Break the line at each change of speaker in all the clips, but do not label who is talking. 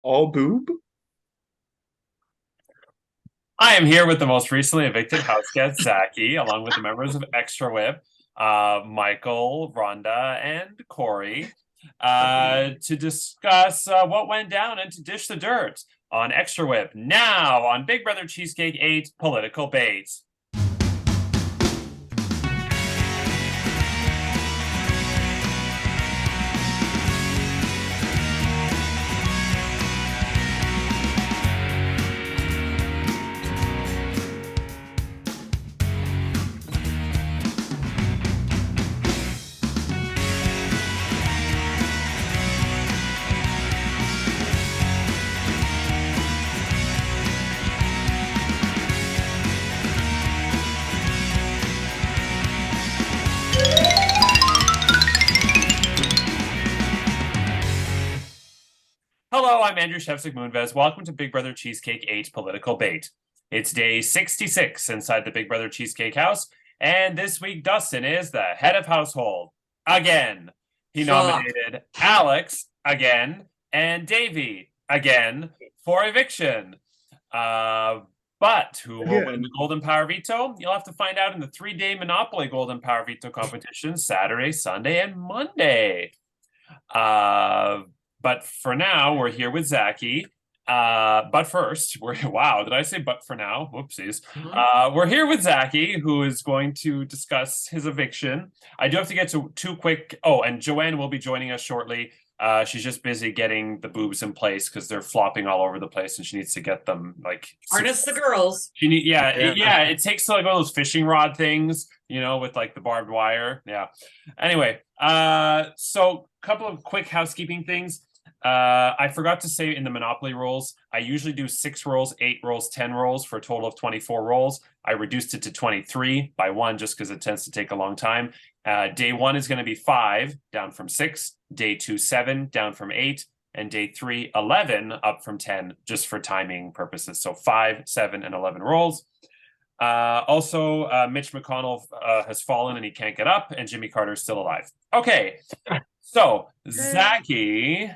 All boob?
I am here with the most recently evicted house guest, Zachy, along with the members of Extra Whip, Michael, Rhonda, and Corey,
Hey.
to discuss what went down and to dish the dirt on Extra Whip. Now on Big Brother Cheesecake 8 Political Bait. Hello, I'm Andrew Shevsik Moonves. Welcome to Big Brother Cheesecake 8 Political Bait. It's day 66 inside the Big Brother Cheesecake house, and this week Dustin is the head of household. Again. He
Shocked.
nominated Alex again and Davey again for eviction. Uh, but who will win
Again.
the Golden Power Veto? You'll have to find out in the 3-day Monopoly Golden Power Veto competition Saturday, Sunday, and Monday. Uh, but for now, we're here with Zachy. But first, we're wow, did I say but for now? Whoopsies.
Mhm.
We're here with Zachy, who is going to discuss his eviction. I do have to get to two quick. Oh, and Joanne will be joining us shortly. She's just busy getting the boobs in place because they're flopping all over the place, and she needs to get them like
Harness the girls.
she need, yeah,
Yeah.
it takes like one of those fishing rod things, with like the barbed wire. Yeah. Anyway, so a couple of quick housekeeping things. I forgot to say in the Monopoly rolls, I usually do 6 rolls, 8 rolls, 10 rolls for a total of 24 rolls. I reduced it to 23 by one just because it tends to take a long time. Day one is going to be 5, down from 6. Day two, 7, down from 8. And day 3, 11, up from 10, just for timing purposes. So 5, 7, and 11 rolls. Also, Mitch McConnell has fallen and he can't get up, and Jimmy Carter's still alive. Okay, so Zachy,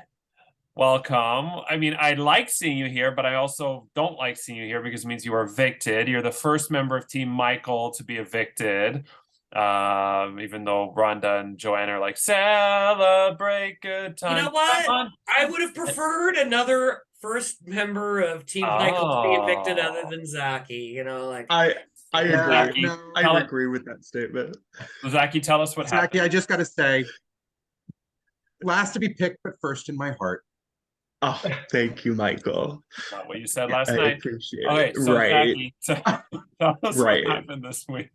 welcome. I mean, I like seeing you here, but I also don't like seeing you here because it means you are evicted. You're the first member of Team Michael to be evicted. Even though Rhonda and Joanna are like, celebrate good
You
times.
know what?
Come on.
I would have preferred another first member of Team Michael to be evicted other
Oh,
than Zaki.
I I
Yeah.
agree.
Zachy,
I
tell it.
agree with that statement.
Zachy, tell us what
Zachy,
happened.
I just got to say, last to be picked, but first in my heart.
Oh, thank you, Michael.
Not what you said
Yeah, I
last night.
appreciate it.
Okay, so
Right.
Zachy, tell us what
Right.
happened this week.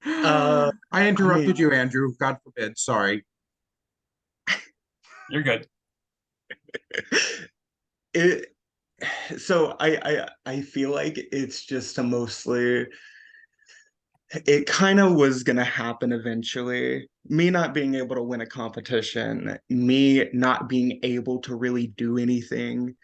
Uh
I
I
interrupted
mean
you, Andrew. God forbid. Sorry.
You're good.
it so I feel like it's just a mostly it kind of was going to happen eventually. Me not being able to win a competition, me not being able to really do anything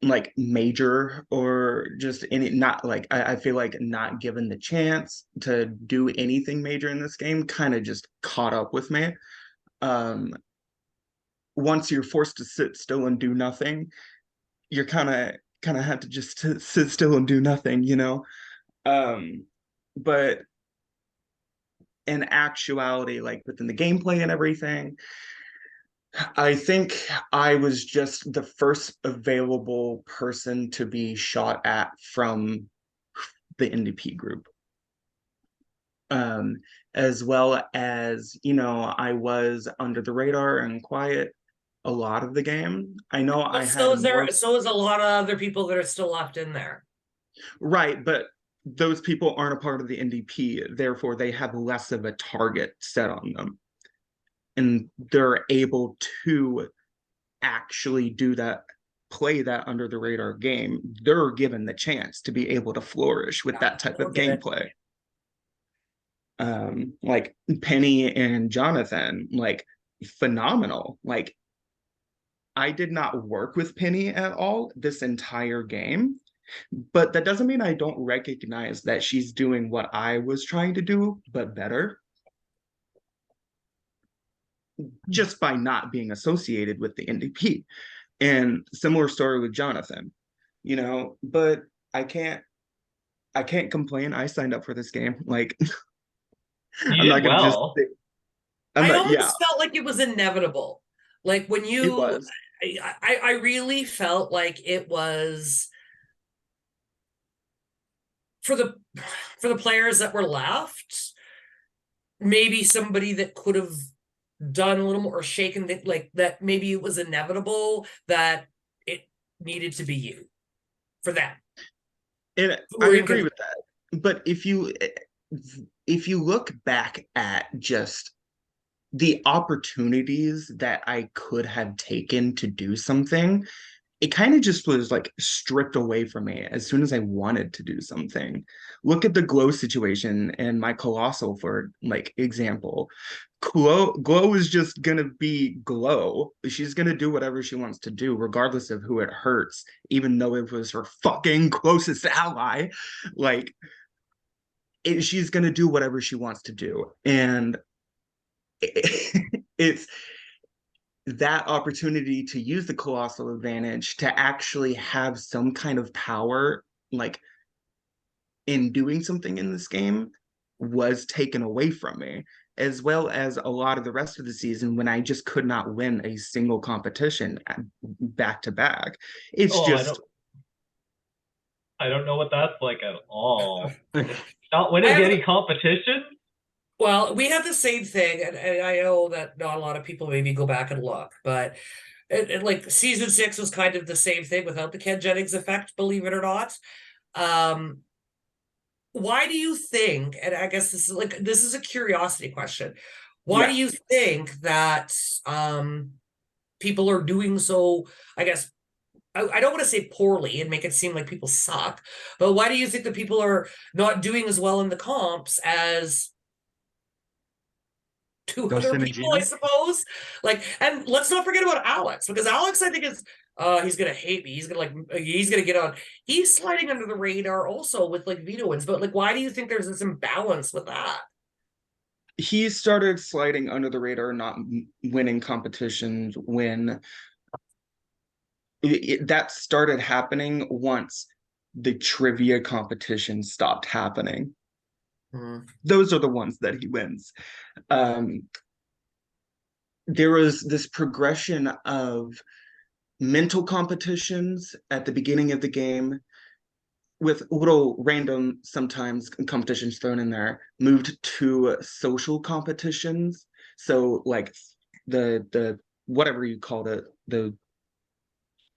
like major or just any, not like, I feel like not given the chance to do anything major in this game kind of just caught up with me. Um, Once you're forced to sit still and do nothing, you're kind of have to just sit still and do nothing, you know? But in actuality, like within the gameplay and everything, I think I was just the first available person to be shot at from the NDP group. Um, as well as, I was under the radar and quiet a lot of the game. I know I
But
had more,
so is a lot of other people that are still left in there.
right, but those people aren't a part of the NDP, therefore they have less of a target set on them. And they're able to actually do that, play that under the radar game. They're given the chance to be able to flourish with
Yeah,
that type
I
of
don't get it.
gameplay. Like Penny and Jonathan, like phenomenal. Like I did not work with Penny at all this entire game, but that doesn't mean I don't recognize that she's doing what I was trying to do, but better. just by not being associated with the NDP. And similar story with Jonathan, but I can't complain. I signed up for this game. Like
You
I'm not
did
gonna just
well.
I'm
I
not yeah,
almost felt like it was inevitable. Like when
it
you,
was.
I really felt like it was for the players that were left, maybe somebody that could have done a little more or shaken it, like that maybe it was inevitable that it needed to be you for them.
And I agree with that. But if you look back at just the opportunities that I could have taken to do something, it kind of just was like stripped away from me as soon as I wanted to do something. Look at the Glow situation and my Colossal, for like example. Glow is just gonna be Glow. She's gonna do whatever she wants to do, regardless of who it hurts, even though it was her fucking closest ally. Like she's gonna do whatever she wants to do. And it's that opportunity to use the colossal advantage to actually have some kind of power, like in doing something in this game, was taken away from me, as well as a lot of the rest of the season when I just could not win a single competition back to back. It's
Oh,
just
I don't know what that's like at all. Not
I
winning
have
any competition?
Well, we had the same thing, and I know that not a lot of people maybe go back and look, but like season 6 was kind of the same thing without the Ken Jennings effect, believe it or not. Um, why do you think, and I guess this is a curiosity question, why do
yeah.
you think that people are doing so, I guess I don't want to say poorly and make it seem like people suck, but why do you think that people are not doing as well in the comps as two other
Dustin and
people, I
Gina.
suppose? Like, and let's not forget about Alex, because Alex, I think, is he's gonna hate me. He's gonna get on. He's sliding under the radar also with like veto wins. But like, why do you think there's this imbalance with that?
He started sliding under the radar, not winning competitions when that started happening once the trivia competition stopped happening. Those are the ones that he wins. Um, there was this progression of mental competitions at the beginning of the game with little random sometimes competitions thrown in there, moved to social competitions. So like the whatever you called it, the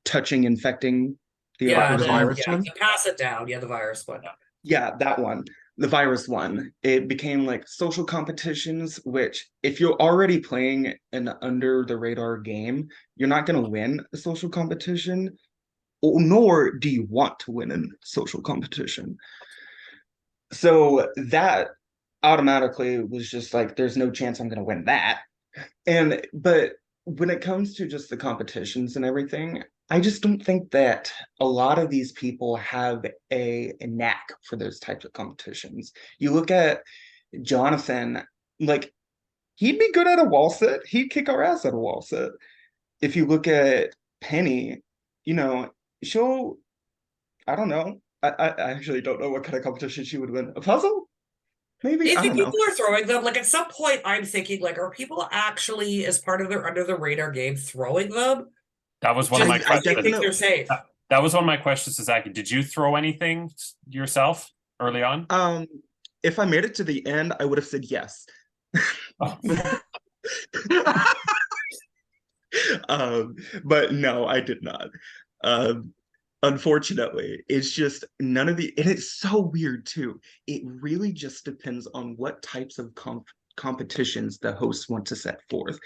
touching, infecting,
Yeah,
The virus
yeah,
one?
the pass it down. Yeah, the virus one.
yeah, that one, the virus one. It became like social competitions, which if you're already playing an under the radar game, you're not going to win a social competition, nor do you want to win a social competition. So that automatically was just like, there's no chance I'm going to win that. But when it comes to just the competitions and everything, I just don't think that a lot of these people have a knack for those types of competitions. You look at Jonathan, like he'd be good at a wall sit. He'd kick our ass at a wall sit. If you look at Penny, you know, she'll, I don't know. I actually don't know what kind of competition she would win. A puzzle?
Do
Maybe?
you
I
think
don't know.
people are throwing them? Like at some point, I'm thinking, like, are people actually, as part of their under the radar game, throwing them?
That was one of my
I
They think
questions.
they're safe.
That was one of my questions to Zachy. Did you throw anything yourself early on?
If I made it to the end, I would have said yes.
Oh.
um, but no, I did not. Um, Unfortunately, it's just none of the, and it's so weird too. It really just depends on what types of competitions the hosts want to set forth.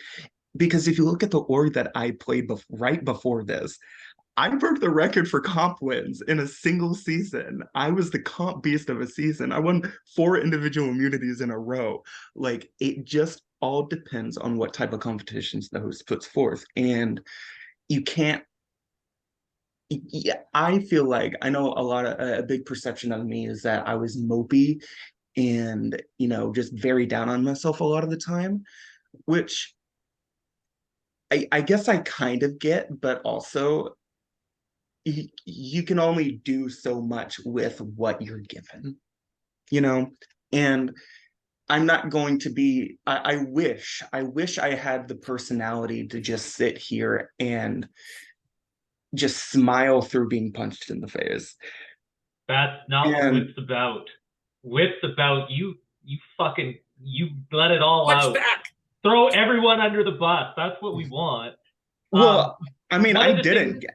Because if you look at the org that I played right before this, I broke the record for comp wins in a single season. I was the comp beast of a season. I won 4 individual immunities in a row. Like it just all depends on what type of competitions the host puts forth. And you can't, yeah, I feel like I know a big perception of me is that I was mopey and, just very down on myself a lot of the time, which I guess I kind of get, but also you can only do so much with what you're given, you know? And I'm not going to be, I wish I had the personality to just sit here and just smile through being punched in the face.
That's not what
And
Wit's about. Wit's about you fucking you let it all
Punch
out.
back.
Throw everyone under the bus. That's what we want.
well, I mean,
one
I
of the
didn't
things
get,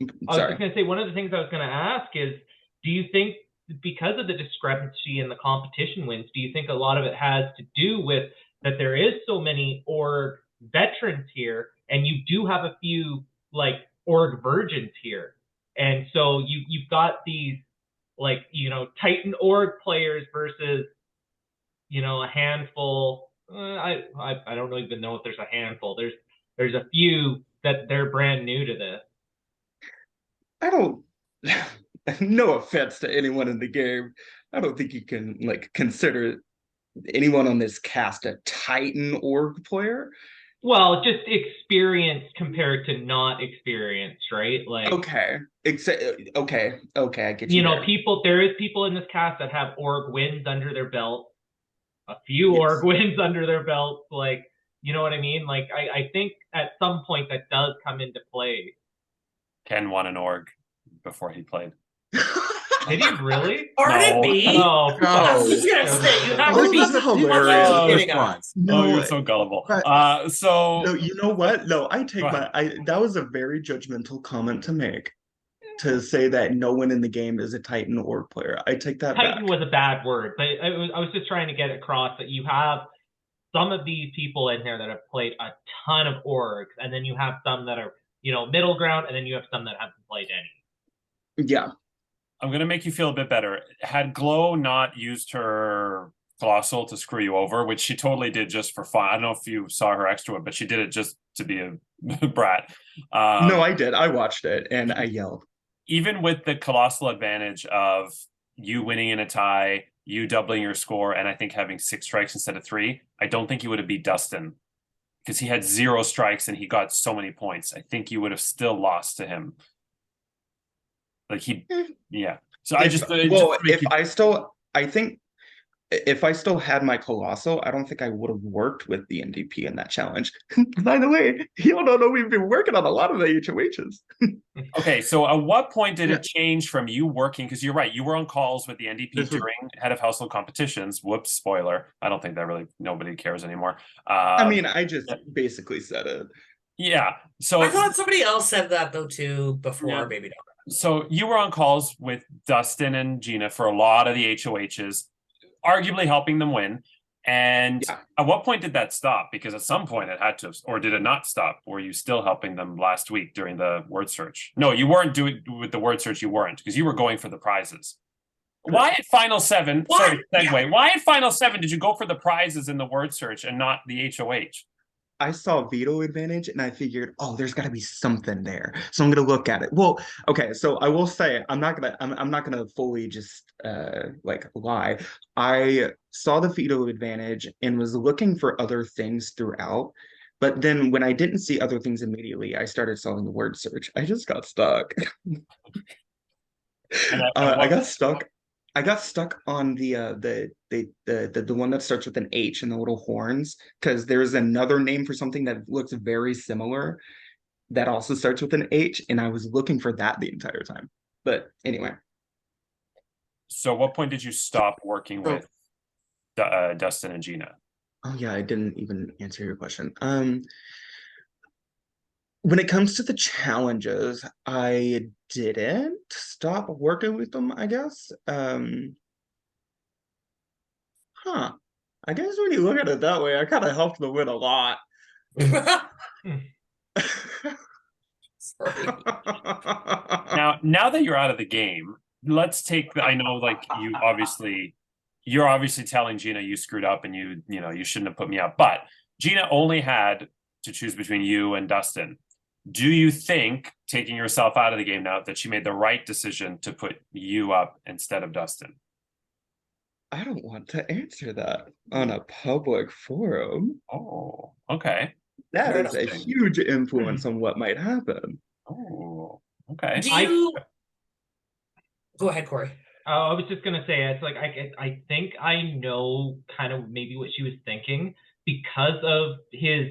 I was just
sorry.
going to say, one of the things I was going to ask is, do you think because of the discrepancy in the competition wins, do you think a lot of it has to do with that there is so many org veterans here, and you do have a few like org virgins here, and so you've got these like Titan org players versus a handful. I don't even know if there's a handful. There's a few that they're brand new to this.
I don't, no offense to anyone in the game. I don't think you can like consider anyone on this cast a Titan org player.
Well, just experience compared to not experience, right? Like,
Okay. Okay, I get you there.
there is people in this cast that have org wins under their belt, a few org
Yes.
wins under their belt. Like, you know what I mean? Like, I think at some point that does come into play.
Ken won an org before he played.
Did he really?
Pardon
No.
me?
Oh,
I was
No.
just gonna say, you have
Oh,
to be
that's hilarious.
fucking kidding
Response.
us.
Oh,
No,
you're so gullible.
But-
So
no, you know what? No, I
Go
take
ahead.
that was a very judgmental comment to make, to say that no one in the game is a Titan org player. I take that back.
Titan was a bad word, but I was just trying to get across that you have some of these people in here that have played a ton of orgs, and then you have some that are, middle ground, and then you have some that haven't played any.
Yeah.
I'm gonna make you feel a bit better. Had Glow not used her colossal to screw you over, which she totally did just for fun. I don't know if you saw her extra one, but she did it just to be a brat.
No, I did. I watched it and I yelled.
Even with the colossal advantage of you winning in a tie, you doubling your score, and I think having 6 strikes instead of 3, I don't think you would have beat Dustin because he had 0 strikes and he got so many points. I think you would have still lost to him. Like yeah. So I just
I think if I still had my colossal, I don't think I would have worked with the NDP in that challenge. By the way, you don't know we've been working on a lot of the HOHs.
Okay, so at what point did
Yeah.
it change from you working? Because you're right, you were on calls with the NDP
This was-
during head of household competitions. Whoops, spoiler. I don't think that really nobody cares anymore.
I mean, I just basically said it.
Yeah. So
I thought somebody else said that though too before,
Yeah.
maybe not.
So you were on calls with Dustin and Gina for a lot of the HOHs, arguably helping them win. And
Yeah.
at what point did that stop? Because at some point it had to, or did it not stop? Were you still helping them last week during the word search? No, you weren't doing with the word search. You weren't, because you were going for the prizes. Why at Final 7?
What?
Sorry, segue. Why at Final 7 did you go for the prizes in the word search and not the HOH?
I saw veto advantage and I figured, oh, there's got to be something there. So I'm gonna look at it. Well, okay, so I will say I'm not gonna fully just like lie. I saw the veto advantage and was looking for other things throughout. But then when I didn't see other things immediately, I started solving the word search. I just got stuck. I got stuck. I got stuck on the one that starts with an H and the little horns, because there's another name for something that looks very similar that also starts with an H, and I was looking for that the entire time. But anyway,
So what point did you stop working
So-
with Dustin and Gina?
oh yeah, I didn't even answer your question. When it comes to the challenges, I didn't stop working with them, I guess. I guess when you look at it that way, I kind of helped them win a lot.
Sorry.
Now that you're out of the game, let's take I know, like, you're obviously telling Gina you screwed up and you shouldn't have put me up, but Gina only had to choose between you and Dustin. Do you think, taking yourself out of the game now, that she made the right decision to put you up instead of Dustin?
I don't want to answer that on a public forum.
Oh, okay.
That
Fair
is a
enough.
huge influence on what might happen.
Oh, okay.
Do you go ahead, Corey?
I was just gonna say, it's like I think I know kind of maybe what she was thinking because of his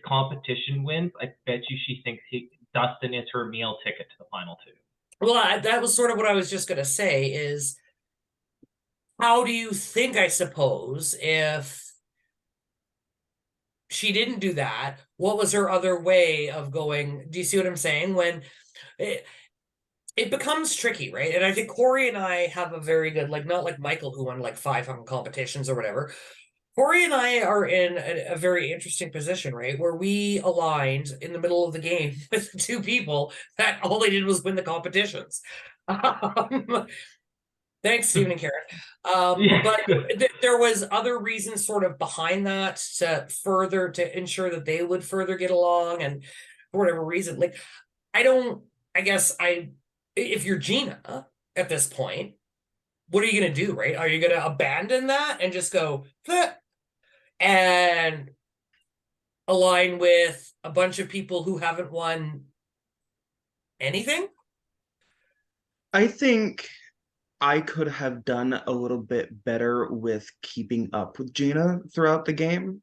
competition wins. I bet you she thinks Dustin is her meal ticket to the final two.
Well, that was sort of what I was just gonna say is how do you think, I suppose, if she didn't do that, what was her other way of going? Do you see what I'm saying? When it becomes tricky, right? And I think Corey and I have a very good, like, not like Michael who won like 500 competitions or whatever. Corey and I are in a very interesting position, right? Where we aligned in the middle of the game with two people that all they did was win the competitions. Thanks, Stephen and Karen.
Yeah.
But there was other reasons sort of behind that to ensure that they would further get along, and for whatever reason, like I guess if you're Gina at this point, what are you gonna do, right? Are you gonna abandon that and just go "Bleh," and align with a bunch of people who haven't won anything?
I think I could have done a little bit better with keeping up with Gina throughout the game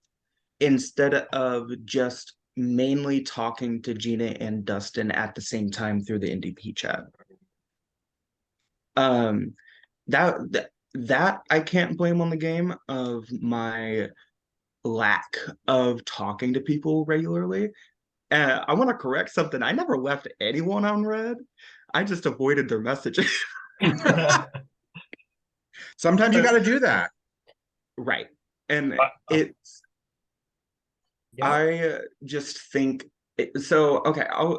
instead of just mainly talking to Gina and Dustin at the same time through the NDP chat. Um, that I can't blame on the game of my lack of talking to people regularly. I want to correct something. I never left anyone on red. I just avoided their messages.
Sometimes you got to do that.
Right. And it's,
Yeah.
I just think, so, okay, I'm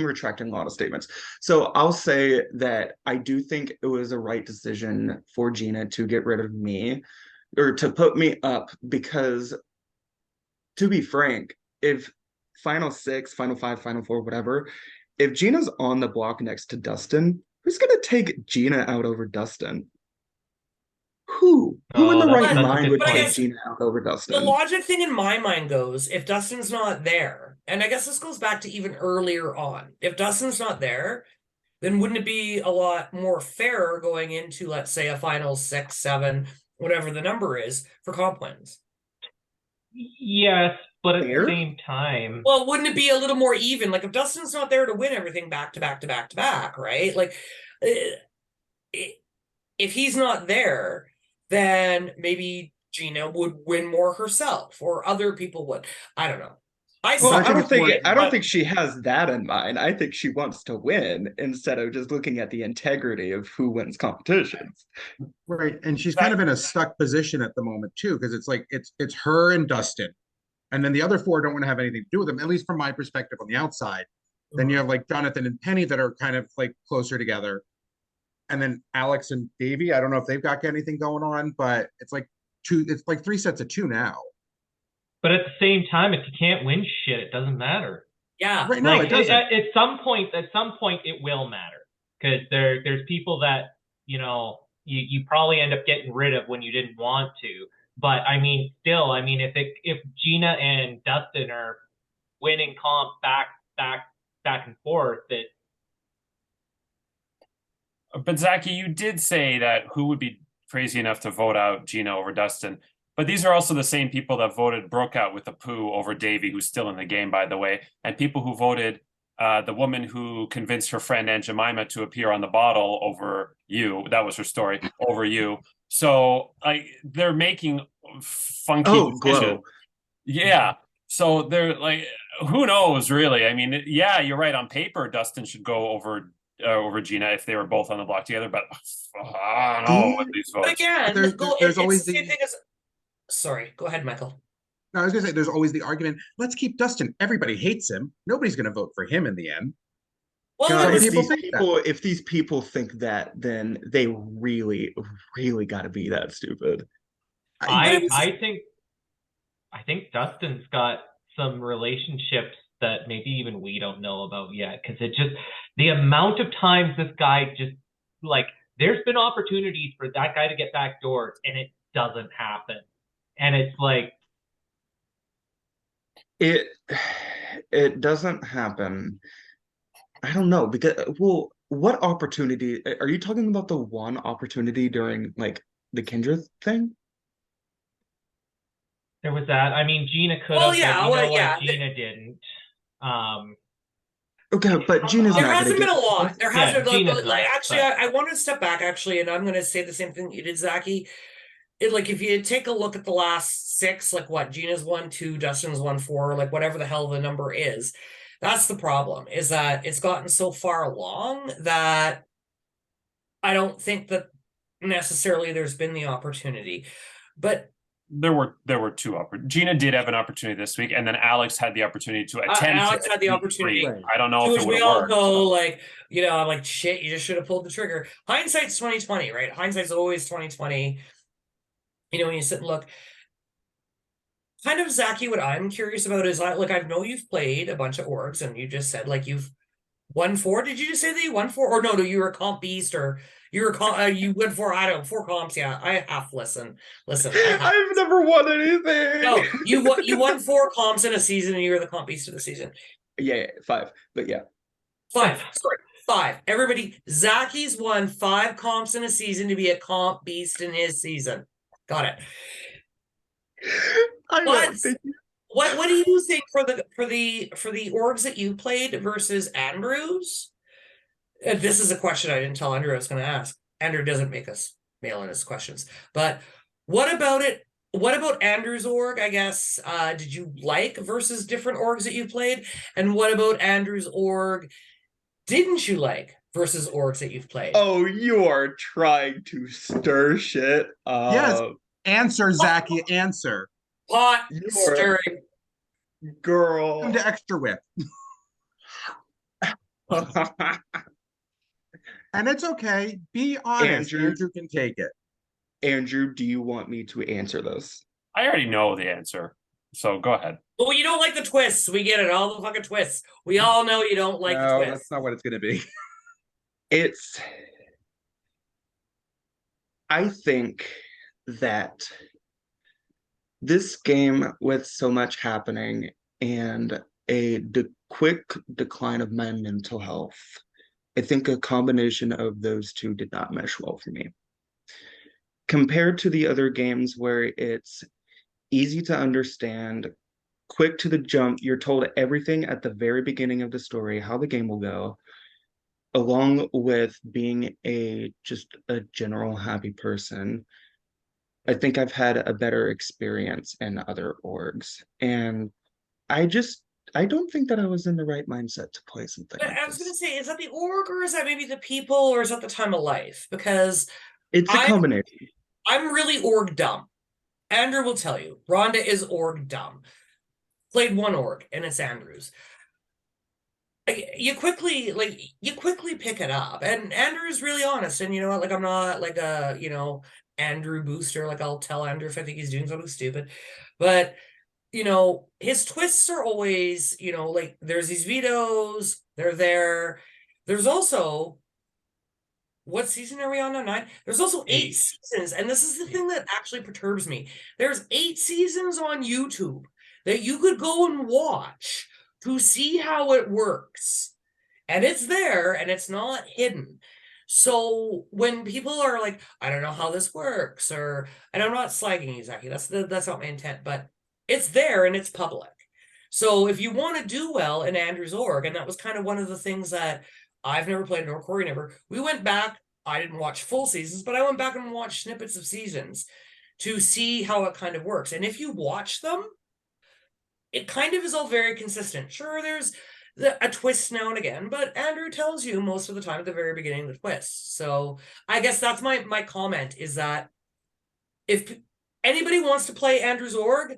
retracting a lot of statements. So I'll say that I do think it was a right decision for Gina to get rid of me or to put me up because, to be frank, if final six, final five, final four, whatever, if Gina's on the block next to Dustin, who's going to take Gina out over Dustin? Who in
Oh,
the right
that's a
mind
good
would
But I
take
point.
guess
Gina out over
the
Dustin?
logic thing in my mind goes, if Dustin's not there, and I guess this goes back to even earlier on, if Dustin's not there, then wouldn't it be a lot more fair going into, let's say, a final 6, 7, whatever the number is for comp wins?
Yes, but at the
Fair?
same time,
Well, wouldn't it be a little more even? Like if Dustin's not there to win everything back to back to back to back, right? Like if he's not there, then maybe Gina would win more herself, or other people would. I don't know. I
Well,
But I
suck
I
think
don't
it's
think
more.
I don't
but
think she has that in mind. I think she wants to win instead of just looking at the integrity of who wins competitions.
Right. And she's kind of in a stuck position at the moment too, because it's like it's her and Dustin. And then the other four don't want to have anything to do with them, at least from my perspective on the outside. Then you have like Jonathan and Penny that are kind of like closer together. And then Alex and Davey, I don't know if they've got anything going on, but it's like three sets of two now.
but at the same time, if you can't win shit, it doesn't matter.
yeah,
Right. No,
Like
it doesn't.
at some point, it will matter because there's people that you probably end up getting rid of when you didn't want to. But I mean, still, I mean, if Gina and Dustin are winning comp back and forth, that
But Zachy, you did say that who would be crazy enough to vote out Gina over Dustin. But these are also the same people that voted Brooke out with the poo over Davey, who's still in the game, by the way, and people who voted the woman who convinced her friend Aunt Jemima to appear on the bottle over you. That was her story, over you. So like they're making funky
Oh,
decisions.
glow.
Yeah. So they're like, who knows, really? I mean, yeah, you're right. On paper, Dustin should go over Gina if they were both on the block together, but I don't know with these
but
votes.
But
again,
there's
it's
always
the same
the
thing as. Sorry, go ahead, Michael.
no, I was gonna say there's always the argument, let's keep Dustin. Everybody hates him. Nobody's gonna vote for him in the end. You know,
Well, it
But
some
was
people think that.
if these people think that, then they really, really got to be that stupid.
but it was
I think Dustin's got some relationships that maybe even we don't know about yet because it just the amount of times this guy just like there's been opportunities for that guy to get back doors and it doesn't happen. And it's like
It it doesn't happen. I don't know because well, what opportunity are you talking about? The one opportunity during like the Kendra thing?
There was that. I mean, Gina could
Well,
have, but
yeah,
you
well,
know what?
yeah.
Gina didn't. Um,
Okay, but Gina's
There
not gonna
hasn't been
get
a lot. There
yeah,
hasn't
Gina's
like
not.
actually
But
I want to step back actually, and I'm gonna say the same thing you did, Zachy. Like if you take a look at the last six, like what Gina's won two, Dustin's won four, like whatever the hell the number is, that's the problem, is that it's gotten so far along that I don't think that necessarily there's been the opportunity. But
There were two Gina did have an opportunity this week, and then Alex had the opportunity to attempt
Alex
it
had the
week
opportunity.
3.
Right.
I don't know
to
if
which
it would
we
have
all
worked.
go like, I'm like, shit, you just should have pulled the trigger. Hindsight's 2020, right? Hindsight's always 2020. When you sit and look. Kind of, Zachy, what I'm curious about is like I know you've played a bunch of orgs, and you just said like you've won four. Did you just say that you won four? Or no, you were a comp beast, or you were you went for, I don't know, four comps. Yeah, I have listen. I have.
I've never won anything.
No, you won four comps in a season, and you were the comp beast of the season.
Yeah, five. But yeah.
Five. Sorry, five. Everybody, Zachy's won 5 comps in a season to be a comp beast in his season. Got it.
I know.
What?
Thank you.
What do you think for the orgs that you played versus Andrew's? This is a question I didn't tell Andrew I was going to ask. Andrew doesn't make us mail in his questions, but what about it? What about Andrew's org? I guess did you like versus different orgs that you played? And what about Andrew's org? Didn't you like versus orgs that you've played?
Oh, you are trying to stir shit.
Yes. Answer, Zachy, answer.
Pot
You're
stirring.
girl.
Come to extra whip. And it's okay. Be honest.
Andrew.
Andrew can take it.
Andrew, do you want me to answer this?
I already know the answer, so go ahead.
Oh, you don't like the twists. We get it. All the fucking twists. We all know you don't like the
No,
twists.
that's not what it's going to be.
It's I think that this game, with so much happening and quick decline of my mental health, I think a combination of those two did not mesh well for me. Compared to the other games where it's easy to understand, quick to the jump, you're told everything at the very beginning of the story, how the game will go, along with being just a general happy person. I think I've had a better experience in other orgs. And I don't think that I was in the right mindset to play something
But
like
I was going to
this.
say, is that the org, or is that maybe the people, or is that the time of life? Because
It's a combination.
I'm really org dumb. Andrew will tell you, Rhonda is org dumb. Played one org, and it's Andrew's. You quickly pick it up, and Andrew's really honest. And you know what? Like, I'm not like a Andrew booster. Like, I'll tell Andrew if I think he's doing something stupid, but his twists are always, like there's these vetoes, they're there. There's also, what season are we on now? 9? There's also 8 seasons, and this is the thing that actually perturbs me. There's 8 seasons on YouTube that you could go and watch to see how it works. And it's there, and it's not hidden. So when people are like, I don't know how this works, or, and I'm not slagging you, Zachy, that's not my intent, but it's there and it's public. So if you want to do well in Andrew's org, and that was kind of one of the things that I've never played, nor Corey never, we went back, I didn't watch full seasons, but I went back and watched snippets of seasons to see how it kind of works. And if you watch them, it kind of is all very consistent. Sure, there's a twist now and again, but Andrew tells you most of the time at the very beginning the twist. So I guess that's my comment, is that if anybody wants to play Andrew's org,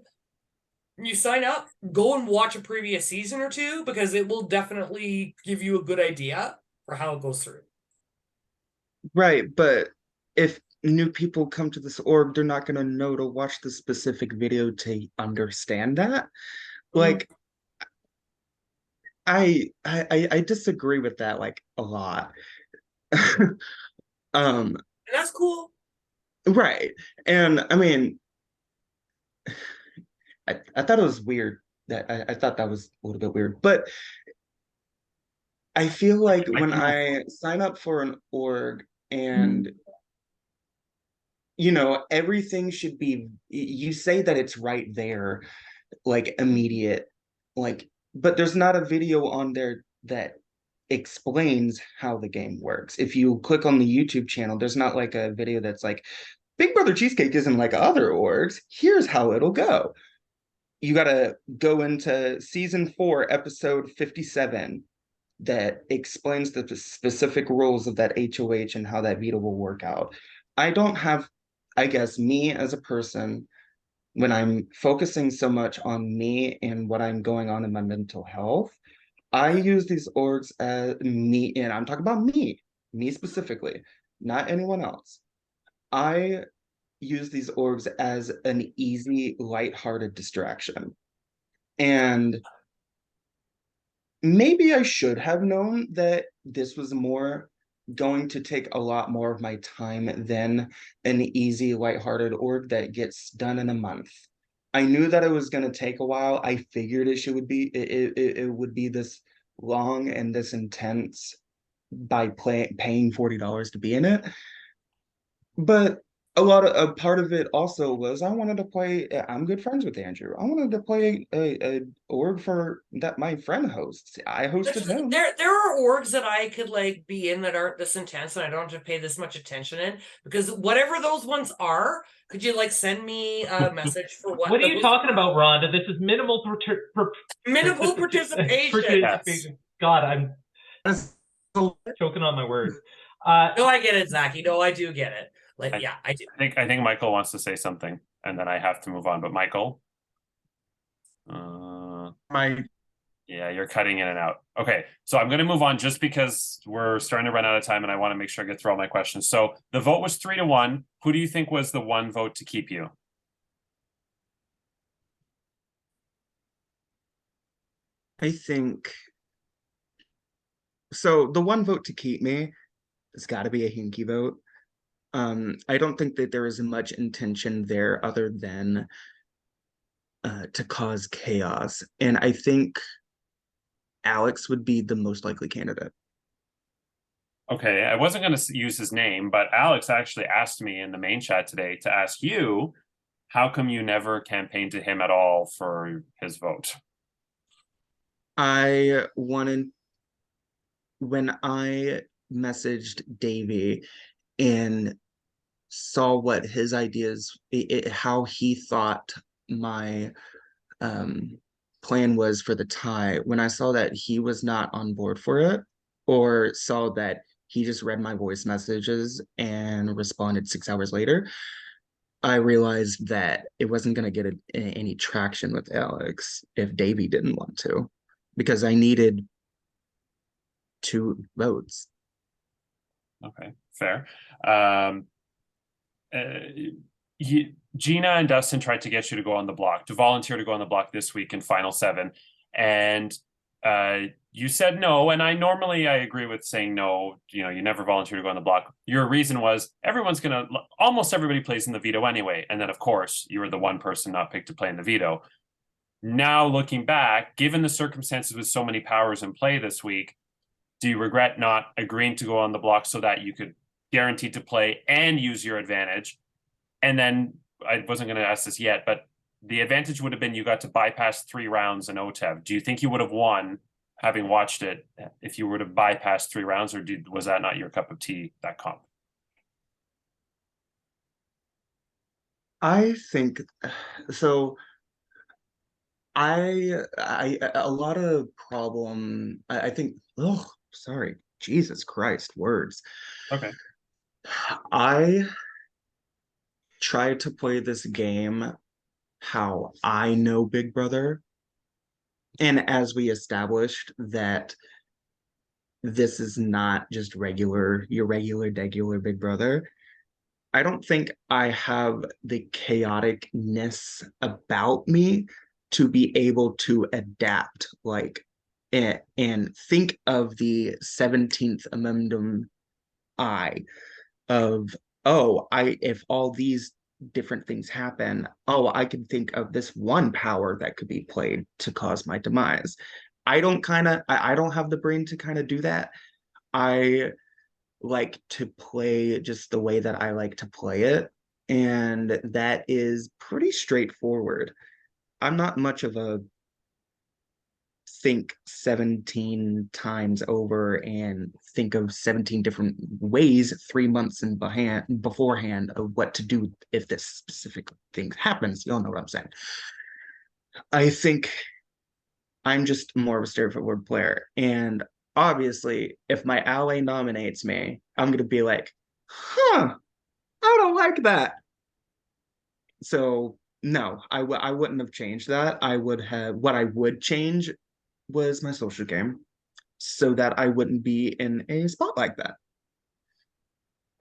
you sign up, go and watch a previous season or two, because it will definitely give you a good idea for how it goes through.
Right, but if new people come to this org, they're not going to know to watch the specific video to understand that. Like, I disagree with that like a lot.
And that's cool.
Right. And I mean, I thought it was weird that I thought that was a little bit weird. But I feel like when I sign up for an org and everything should be, you say that it's right there, like immediate, like, but there's not a video on there that explains how the game works. If you click on the YouTube channel, there's not like a video that's like, Big Brother Cheesecake isn't like other orgs. Here's how it'll go. You got to go into season 4, episode 57, that explains the specific rules of that HOH and how that veto will work out. I don't have, I guess, me as a person, when I'm focusing so much on me and what I'm going on in my mental health, I use these orgs as me, and I'm talking about me specifically, not anyone else. I use these orgs as an easy, lighthearted distraction. And maybe I should have known that this was more going to take a lot more of my time than an easy, lighthearted org that gets done in a month. I knew that it was going to take a while. I figured it would be this long and this intense by paying $40 to be in it. But a part of it also was I wanted to play. I'm good friends with Andrew. I wanted to play a org for that my friend hosts. I hosted him.
There are orgs that I could like be in that aren't this intense and I don't have to pay this much attention in, because whatever those ones are, could you like send me a message for what?
What are you talking about, Rhonda? This is minimal
Minimal participation.
Yes.
God, I'm choking on my words.
No, I get it, Zachy. No, I do get it. Like, yeah, I do.
I think Michael wants to say something, and then I have to move on. But Michael, yeah, you're cutting in and out. Okay, so I'm going to move on just because we're starting to run out of time, and I want to make sure I get through all my questions. So the vote was 3-1. Who do you think was the one vote to keep you?
I think so. The one vote to keep me has got to be a Hinky vote. I don't think that there is much intention there other than to cause chaos. And I think Alex would be the most likely candidate.
Okay, I wasn't going to use his name, but Alex actually asked me in the main chat today to ask you, how come you never campaigned to him at all for his vote?
I wanted, when I messaged Davey and saw what his ideas, how he thought my plan was for the tie, when I saw that he was not on board for it, or saw that he just read my voice messages and responded 6 hours later, I realized that it wasn't going to get any traction with Alex if Davey didn't want to, because I needed 2 votes.
Okay, fair. Gina and Dustin tried to get you to go on the block, to volunteer to go on the block this week in Final 7. And you said no. And I agree with saying no. You know, you never volunteer to go on the block. Your reason was almost everybody plays in the veto anyway. And then, of course, you were the one person not picked to play in the veto. Now, looking back, given the circumstances with so many powers in play this week, do you regret not agreeing to go on the block so that you could guarantee to play and use your advantage? And then I wasn't going to ask this yet, but the advantage would have been you got to bypass 3 rounds in OTEV. Do you think you would have won, having watched it, if you were to bypass 3 rounds, or was that not your cup of tea, that comp?
I think so. A lot of problem. I think. Oh, sorry, Jesus Christ, words.
Okay.
I tried to play this game how I know Big Brother, and as we established that this is not just your regular degular Big Brother, I don't think I have the chaoticness about me to be able to adapt and think of the 17th amendment of, if all these different things happen, oh, I can think of this one power that could be played to cause my demise. I don't have the brain to kind of do that. I like to play just the way that I like to play it, and that is pretty straightforward. I'm not much of a think 17 times over and think of 17 different ways 3 months beforehand of what to do if this specific thing happens. You all know what I'm saying. I think I'm just more of a straightforward player. And obviously, if my ally nominates me, I'm going to be like, huh, I don't like that. So, no, I wouldn't have changed that. What I would change was my social game so that I wouldn't be in a spot like that.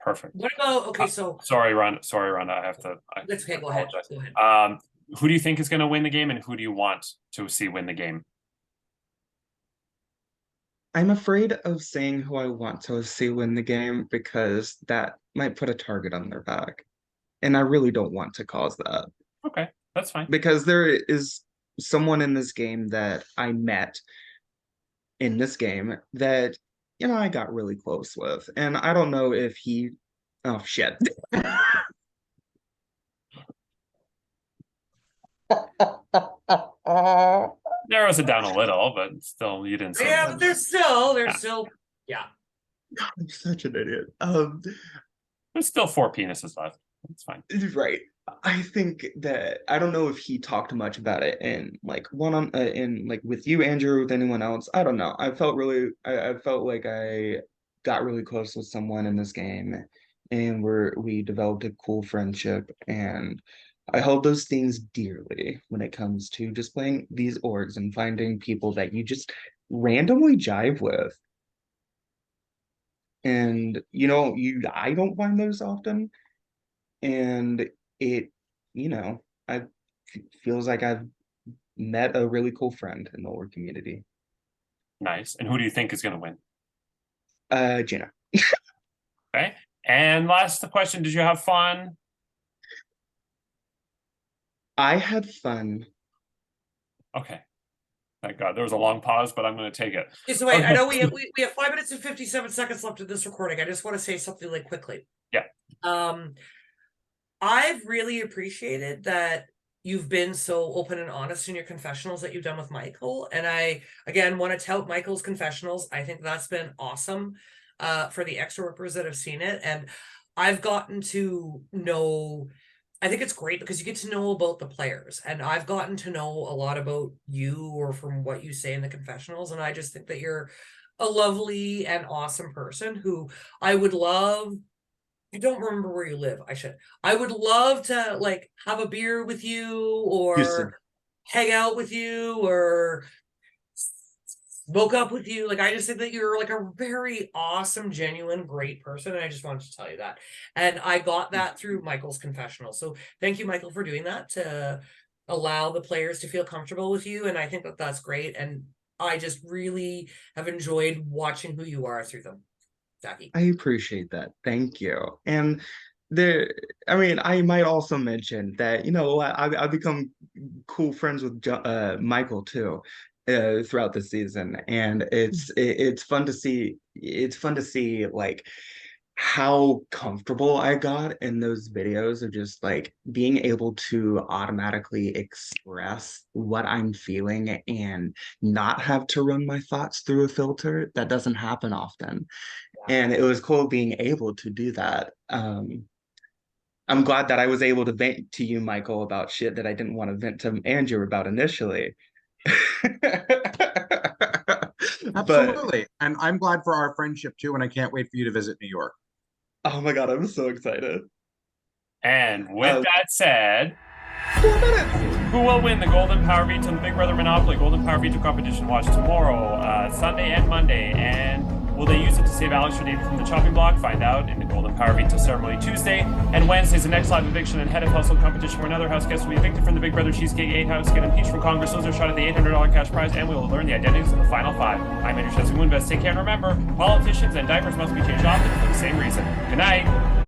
Perfect.
What about okay? So
Sorry, Ron. I have to.
that's okay. Go ahead.
apologize.
Go ahead.
Who do you think is going to win the game, and who do you want to see win the game?
I'm afraid of saying who I want to see win the game because that might put a target on their back. And I really don't want to cause that.
Okay, that's fine.
Because there is someone in this game that I met in this game that, I got really close with. And I don't know if oh, shit.
Narrows it down a little, but still, you didn't say
Yeah,
that.
but there's still, yeah.
I'm such an idiot.
There's still 4 penises left. It's fine.
Right. I think that I don't know if he talked much about it in like in like with you, Andrew, with anyone else. I don't know. I felt like I got really close with someone in this game, and we developed a cool friendship, and I hold those things dearly when it comes to just playing these orgs and finding people that you just randomly jive with. And I don't find those often. And it, I feels like I've met a really cool friend in the org community.
Nice. And who do you think is going to win?
Gina.
Okay. And last question, did you have fun?
I had fun.
Okay. Thank God. There was a long pause, but I'm going to take it.
Okay, so wait, I know we have 5 minutes and 57 seconds left of this recording. I just want to say something like quickly.
Yeah.
I've really appreciated that you've been so open and honest in your confessionals that you've done with Michael. And I, again, want to tout Michael's confessionals. I think that's been awesome for the extra workers that have seen it. And I've gotten to know, I think it's great because you get to know about the players. And I've gotten to know a lot about you or from what you say in the confessionals. And I just think that you're a lovely and awesome person who I would love. I don't remember where you live. I would love to like have a beer with you or
Houston.
hang out with you or smoke up with you. Like, I just think that you're like a very awesome, genuine, great person. And I just wanted to tell you that. And I got that through Michael's confessional. So thank you, Michael, for doing that to allow the players to feel comfortable with you. And I think that that's great. And I just really have enjoyed watching who you are through them. Zachy.
I appreciate that. Thank you. And I might also mention that, I've become cool friends with Michael too, throughout the season. And it's fun to see. It's fun to see like how comfortable I got in those videos of just like being able to automatically express what I'm feeling and not have to run my thoughts through a filter. That doesn't happen often. And it was cool being able to do that. I'm glad that I was able to vent to you, Michael, about shit that I didn't want to vent to Andrew about initially.
Absolutely. And I'm glad for our friendship too, and I can't wait for you to visit New York.
Oh my God, I'm so excited.
And with that said,
4 minutes.
Who will win the Golden Power Veto and the Big Brother Monopoly Golden Power Veto competition? Watch tomorrow, Sunday and Monday. And will they use it to save Alex or David from the chopping block? Find out in the Golden Power Veto ceremony Tuesday. And Wednesday's the next live eviction and head of household competition where another house guest will be evicted from the Big Brother Cheesecake 8 house, get impeached from Congress, lose their shot at the $800 cash prize, and we will learn the identities of the final 5. I'm Andrew Chesney Moonbest. Take care and remember, politicians and diapers must be changed often for the same reason. Good night.